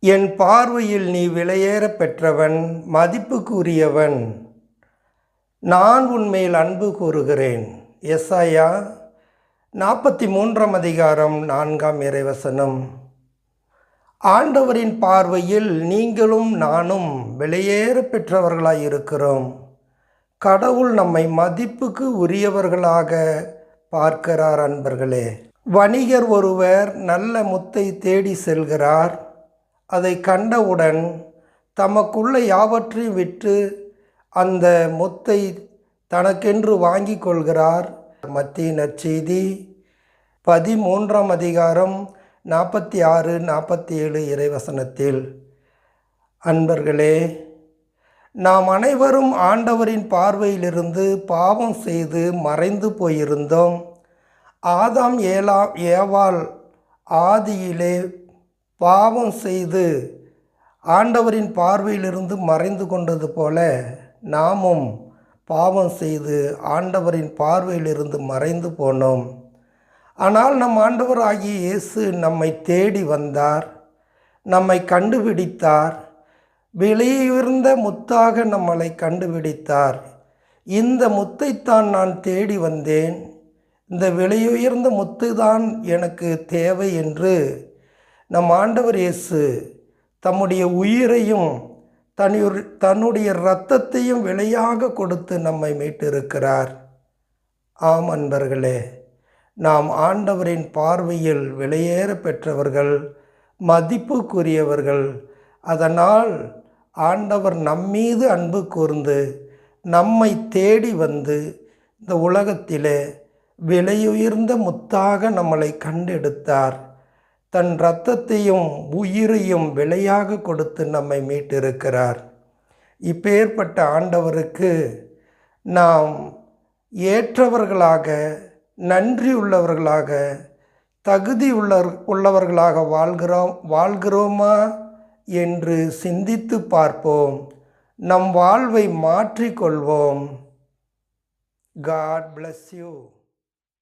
என் பார்வையில் நீ விலையேற பெற்றவன், மதிப்புக்குரியவன். நான் உன்மேல் அன்பு கூறுகிறேன். எசாயா 43 இறைவசனம். ஆண்டவரின் பார்வையில் நீங்களும் நானும் விலையேற பெற்றவர்களாய் இருக்கிறோம். கடவுள் நம்மை மதிப்புக்கு உரியவர்களாக பார்க்கிறார். அன்பர்களே, வணிகர் ஒருவர் நல்ல முத்தை தேடி செல்கிறார். அதை கண்டவுடன் தமக்குள்ள யாவற்றையும் விற்று அந்த முத்தை தனக்கென்று வாங்கி கொள்கிறார். மத்தேயு நற்செய்தி 13 46-47 இறைவசனத்தில். அன்பர்களே, நாம் அனைவரும் ஆண்டவரின் பார்வையிலிருந்து பாவம் செய்து மறைந்து போயிருந்தோம். ஆதாம் ஏவாள் ஆதியிலே பாவம் செய்து ஆண்டவரின் பார்வையிலிருந்து மறைந்து கொண்டது போல நாமும் பாவம் செய்து ஆண்டவரின் பார்வையிலிருந்து மறைந்து போனோம். ஆனால் நம் ஆண்டவர் ஆகிய இயேசு நம்மை தேடி வந்தார், நம்மை கண்டுபிடித்தார், விலையுயர்ந்த முத்தாக நம்மளை கண்டுபிடித்தார். இந்த முத்தைத்தான் நான் தேடி வந்தேன், இந்த விலையுயர்ந்த முத்து தான் எனக்கு தேவை என்று நம் ஆண்டவர் இயேசு தம்முடைய உயிரையும் தன்னுடைய இரத்தத்தையும் விலையாக கொடுத்து நம்மை மீட்டிருக்கிறார். ஆம் அன்பர்களே, நாம் ஆண்டவரின் பார்வையில் விலையேற பெற்றவர்கள், மதிப்புக்குரியவர்கள். அதனால் ஆண்டவர் நம்மீது அன்பு கூர்ந்து நம்மை தேடி வந்து இந்த உலகத்திலே விலையுயர்ந்த முத்தாக நம்மளை கண்டெடுத்தார். தன் இரத்தத்தையும் உயிரையும் விலையாக கொடுத்து நம்மை மீட்டிருக்கிறார். இப்பேற்பட்ட ஆண்டவருக்கு நாம் ஏற்றவர்களாக, நன்றி உள்ளவர்களாக, தகுதி உள்ளவர்களாக வாழ்கிறோமா என்று சிந்தித்து பார்ப்போம். நம் வாழ்வை மாற்றிக்கொள்வோம். God bless you.